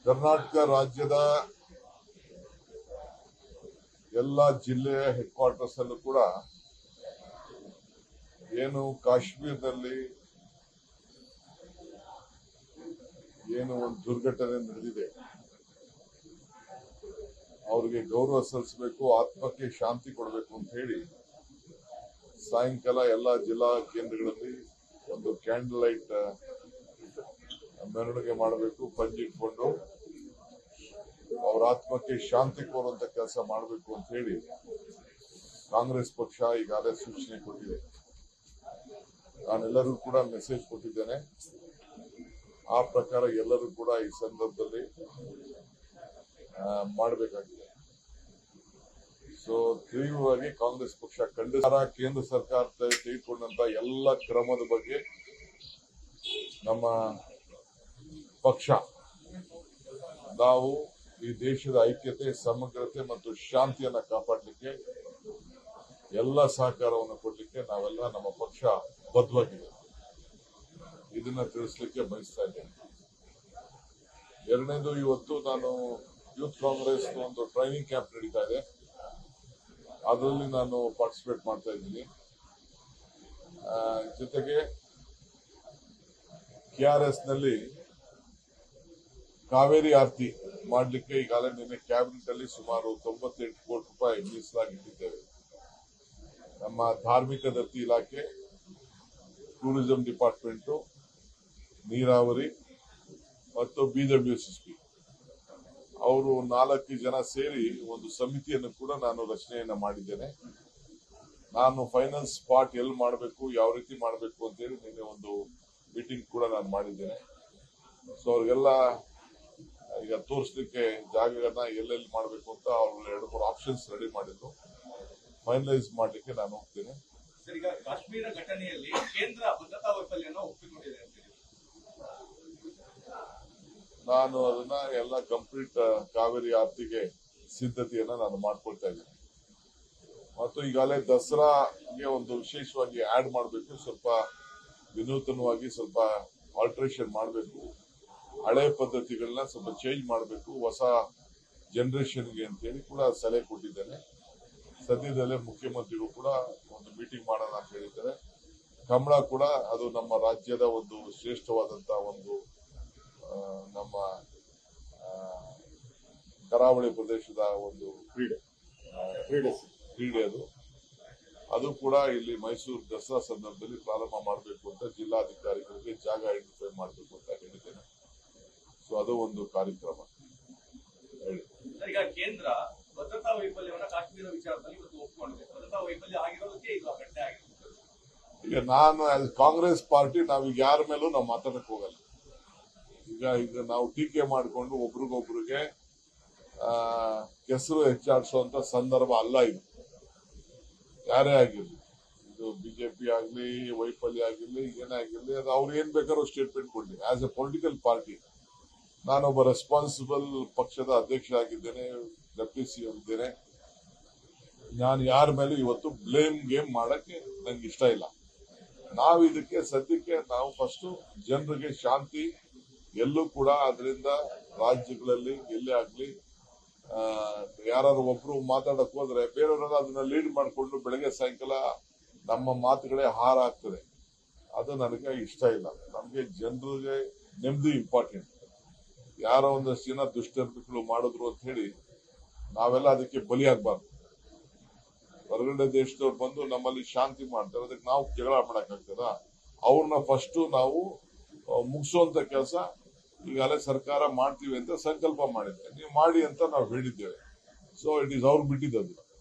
ಕರ್ನಾಟಕ ರಾಜ್ಯದ ಎಲ್ಲ ಜಿಲ್ಲೆಯ ಹೆಡ್ ಕ್ವಾರ್ಟರ್ಸ್ ಅಲ್ಲೂ ಕೂಡ ಏನು ಕಾಶ್ಮೀರದಲ್ಲಿ ಏನು ಒಂದು ದುರ್ಘಟನೆ ನಡೆದಿದೆ, ಅವರಿಗೆ ಗೌರವ ಸಲ್ಲಿಸಬೇಕು, ಆತ್ಮಕ್ಕೆ ಶಾಂತಿ ಕೊಡಬೇಕು ಅಂತ ಹೇಳಿ ಸಾಯಂಕಾಲ ಎಲ್ಲ ಜಿಲ್ಲಾ ಕೇಂದ್ರಗಳಲ್ಲಿ ಒಂದು ಕ್ಯಾಂಡಲ್ ಲೈಟ್ ಮೆರವಣಿಗೆ ಮಾಡಬೇಕು, ಪಂಜಿಟ್ಕೊಂಡು ಅವರ ಆತ್ಮಕ್ಕೆ ಶಾಂತಿ ಕೋರುವಂತ ಕೆಲಸ ಮಾಡಬೇಕು ಅಂತ ಹೇಳಿ ಕಾಂಗ್ರೆಸ್ ಪಕ್ಷ ಈಗಾಗಲೇ ಸೂಚನೆ ಕೊಟ್ಟಿದೆ. ನಾನೆಲ್ಲರೂ ಕೂಡ ಮೆಸೇಜ್ ಕೊಟ್ಟಿದ್ದೇನೆ. ಆ ಪ್ರಕಾರ ಎಲ್ಲರೂ ಕೂಡ ಈ ಸಂದರ್ಭದಲ್ಲಿ ಮಾಡಬೇಕಾಗಿದೆ. ಸೊ ತೀವ್ರವಾಗಿ ಕಾಂಗ್ರೆಸ್ ಪಕ್ಷ ಕೇಂದ್ರ ಸರ್ಕಾರ ತೆಗೆದುಕೊಂಡಂತ ಎಲ್ಲ ಕ್ರಮದ ಬಗ್ಗೆ ನಮ್ಮ ಪಕ್ಷ ನಾವು ಈ ದೇಶದ ಐಕ್ಯತೆ, ಸಮಗ್ರತೆ ಮತ್ತು ಶಾಂತಿಯನ್ನ ಕಾಪಾಡಲಿಕ್ಕೆ ಎಲ್ಲ ಸಹಕಾರವನ್ನು ಕೊಡಲಿಕ್ಕೆ ನಾವೆಲ್ಲ ನಮ್ಮ ಪಕ್ಷ ಬದ್ಧವಾಗಿದೆ. ಇದನ್ನ ತಿಳಿಸ್ಲಿಕ್ಕೆ ಬಯಸ್ತಾ ಇದ್ದೇನೆ. ಎರಡನೇದು, ಇವತ್ತು ನಾನು ಯೂತ್ ಕಾಂಗ್ರೆಸ್ ಒಂದು ಟ್ರೈನಿಂಗ್ ಕ್ಯಾಂಪ್ ನಡೀತಾ ಇದೆ, ಅದರಲ್ಲಿ ನಾನು ಪಾರ್ಟಿಸಿಪೇಟ್ ಮಾಡ್ತಾ ಇದ್ದೀನಿ. ಜೊತೆಗೆ KRS ನಲ್ಲಿ ಕಾವೇರಿ ಆರತಿ ಮಾಡಲಿಕ್ಕೆ ಈಗಾಗಲೇ ನಿನ್ನೆ ಕ್ಯಾಬಿನೆಟ್ ಅಲ್ಲಿ ಸುಮಾರು 98 ಕೋಟಿ ರೂಪಾಯಿ ಮೀಸಲಾಗಿಟ್ಟಿದ್ದೇವೆ. ನಮ್ಮ ಧಾರ್ಮಿಕ ದತ್ತಿ ಇಲಾಖೆ, ಟೂರಿಸಂ ಡಿಪಾರ್ಟ್ಮೆಂಟ್, ನೀರಾವರಿ ಮತ್ತು BWSSP ಅವರು 4 ಜನ ಸೇರಿ ಒಂದು ಸಮಿತಿಯನ್ನು ಕೂಡ ನಾನು ರಚನೆಯನ್ನ ಮಾಡಿದ್ದೇನೆ. ನಾನು ಫೈನಲ್ ಸ್ಪಾಟ್ ಎಲ್ಲಿ ಮಾಡಬೇಕು, ಯಾವ ರೀತಿ ಮಾಡಬೇಕು ಅಂತ ಹೇಳಿ ನಿನ್ನೆ ಒಂದು ಮೀಟಿಂಗ್ ಕೂಡ ನಾನು ಮಾಡಿದ್ದೇನೆ. ಸೊ ಅವ್ರಿಗೆಲ್ಲ ಈಗ ತೋರಿಸಲಿಕ್ಕೆ ಜಾಗಗಳನ್ನ ಎಲ್ಲೆಲ್ಲಿ ಮಾಡಬೇಕು ಅಂತ ಅವ್ರು 2-3 ಆಪ್ಷನ್ಸ್ ರೆಡಿ ಮಾಡಿದ್ರು. ಫೈನಲೈಸ್ ಮಾಡಲಿಕ್ಕೆ ನಾನು ಹೋಗ್ತೇನೆ. ಈಗ ಕಾಶ್ಮೀರ ಘಟನೆಯಲ್ಲಿ ಕೇಂದ್ರ ಭದ್ರತಾ ವೈಫಲ್ಯವನ್ನು ಒಪ್ಪಿಕೊಂಡಿದೆ ಅಂತ ನಾನು ಅದನ್ನ ಎಲ್ಲ ಕಂಪ್ಲೀಟ್ ಕಾವೇರಿ ಆರತಿಗೆ ಸಿದ್ಧತೆಯನ್ನ ನಾನು ಮಾಡ್ಕೊಳ್ತಾ ಇದ್ದೇನೆ. ಮತ್ತು ಈಗಾಗಲೇ ದಸರಾಗೆ ಒಂದು ವಿಶೇಷವಾಗಿ ಆಡ್ ಮಾಡಬೇಕು, ಸ್ವಲ್ಪ ವಿನೂತನವಾಗಿ ಸ್ವಲ್ಪ ಆಲ್ಟ್ರೇಷನ್ ಮಾಡಬೇಕು, ಹಳೆ ಪದ್ಧತಿಗಳನ್ನ ಸ್ವಲ್ಪ ಚೇಂಜ್ ಮಾಡಬೇಕು, ಹೊಸ ಜನರೇಷನ್ಗೆ ಅಂತೇಳಿ ಕೂಡ ಸಲಹೆ ಕೊಟ್ಟಿದ್ದೇನೆ. ಸದ್ಯದಲ್ಲೇ ಮುಖ್ಯಮಂತ್ರಿಗಳು ಕೂಡ ಒಂದು ಮೀಟಿಂಗ್ ಮಾಡೋಣ ಅಂತ ಹೇಳಿದ್ದಾರೆ. ಕಮಲ ಕೂಡ ಅದು ನಮ್ಮ ರಾಜ್ಯದ ಒಂದು ಶ್ರೇಷ್ಠವಾದಂತಹ ಒಂದು ನಮ್ಮ ಕರಾವಳಿ ಪ್ರದೇಶದ ಒಂದು ಕ್ರೀಡೆ ಅದು ಕೂಡ ಇಲ್ಲಿ ಮೈಸೂರು ದಸರಾ ಸಂದರ್ಭದಲ್ಲಿ ಪ್ರಾರಂಭ ಮಾಡಬೇಕು ಅಂತ ಜಿಲ್ಲಾಧಿಕಾರಿಗಳಿಗೆ ಜಾಗ ಐಡೆಂಟಿಫೈ ಮಾಡಬೇಕು ಅಂತ ಹೇಳಿದ್ದೇನೆ. ಸೊ ಅದು ಒಂದು ಕಾರ್ಯಕ್ರಮ. ಈಗ ಕೇಂದ್ರ ಭದ್ರತಾ ವೈಫಲ್ಯವನ್ನು ಕಾಶ್ಮೀರ ವಿಚಾರದಲ್ಲಿ ಇವತ್ತು ಒಪ್ಪಿಕೊಂಡಿದೆ. ಭದ್ರತಾ ವೈಫಲ್ಯ ಆಗಿರೋದಕ್ಕೆ ಈಗ ಘಟನೆ ಆಗಿರುತ್ತೆ. ಈಗ ನಾನು ಆಸ್ ಕಾಂಗ್ರೆಸ್ ಪಾರ್ಟಿ ನಾವೀಗ ಯಾರ ಮೇಲೂ ನಾವು ಮಾತಾಡಕ್ ಹೋಗಲ್ಲ. ಈಗ ನಾವು ಟೀಕೆ ಮಾಡಿಕೊಂಡು ಒಬ್ರಿಗೊಬ್ರಿಗೆ ಕೆಸರು ಹೆಚ್ಚಾಡಿಸುವಂತ ಸಂದರ್ಭ ಅಲ್ಲ ಇದು. ಯಾರೇ ಆಗಿರ್ಲಿ, ಇದು ಬಿಜೆಪಿ ಆಗ್ಲಿ, ವೈಫಲ್ಯ ಆಗಿರ್ಲಿ, ಏನೇ ಆಗಿರ್ಲಿ, ಅದು ಅವ್ರು ಏನ್ ಬೇಕಾದ್ರೂ ಸ್ಟೇಟ್ಮೆಂಟ್ ಕೊಡ್ಲಿ. ಆಸ್ ಎ ಪೊಲಿಟಿಕಲ್ ಪಾರ್ಟಿ ನಾನೊಬ್ಬ ರೆಸ್ಪಾನ್ಸಿಬಲ್ ಪಕ್ಷದ ಅಧ್ಯಕ್ಷ ಆಗಿದ್ದೇನೆ, ಡೆಪ್ಯೂಟಿ ಸಿಎಂ ಇದ್ದೇನೆ. ನಾನು ಯಾರ ಮೇಲೂ ಇವತ್ತು ಬ್ಲೇಮ್ ಗೇಮ್ ಮಾಡಕ್ಕೆ ನಂಗೆ ಇಷ್ಟ ಇಲ್ಲ. ನಾವು ಇದಕ್ಕೆ ಸದ್ಯಕ್ಕೆ ನಾವು ಫಸ್ಟ್ ಜನರಿಗೆ ಶಾಂತಿ, ಎಲ್ಲೂ ಕೂಡ ಅದರಿಂದ ರಾಜ್ಯಗಳಲ್ಲಿ ಎಲ್ಲೇ ಆಗ್ಲಿ ಯಾರು ಒಬ್ರು ಮಾತಾಡಕ್ ಹೋದ್ರೆ ಬೇರೆಯವರೆಲ್ಲ ಅದನ್ನ ಲೀಡ್ ಮಾಡಿಕೊಂಡು ಬೆಳಗ್ಗೆ ಸಾಯಂಕಾಲ ನಮ್ಮ ಮಾತುಗಳೇ ಹಾರ ಆಗ್ತದೆ. ಅದು ನನಗೆ ಇಷ್ಟ ಇಲ್ಲ. ನಮ್ಗೆ ಜನರಿಗೆ ನೆಮ್ಮದಿ ಇಂಪಾರ್ಟೆಂಟ್. ಯಾರೋ ಒಂದಷ್ಟು ಜನ ದುಷ್ಟರ್ಮಿಗಳು ಮಾಡಿದ್ರು ಅಂತ ಹೇಳಿ ನಾವೆಲ್ಲ ಅದಕ್ಕೆ ಬಲಿಯಾಗಬಾರ್ದು. ಹೊರಗಡೆ ದೇಶದವ್ರು ಬಂದು ನಮ್ಮಲ್ಲಿ ಶಾಂತಿ ಮಾಡ್ತಾರೆ, ಅದಕ್ಕೆ ನಾವು ಜಗಳ ಮಾಡಕ್ಕಾಗ್ತದ? ಅವ್ರನ್ನ ಫಸ್ಟ್ ನಾವು ಮುಗಿಸುವಂತ ಕೆಲಸ ಈಗಾಗಲೇ ಸರ್ಕಾರ ಮಾಡ್ತೀವಿ ಅಂತ ಸಂಕಲ್ಪ ಮಾಡಿದ್ದೆ. ನೀವು ಮಾಡಿ ಅಂತ ನಾವು ಹೇಳಿದ್ದೇವೆ. ಸೊ ಇಟ್ ಈಸ್ ಅವ್ರು ಬಿಟ್ಟಿದ್ದದು.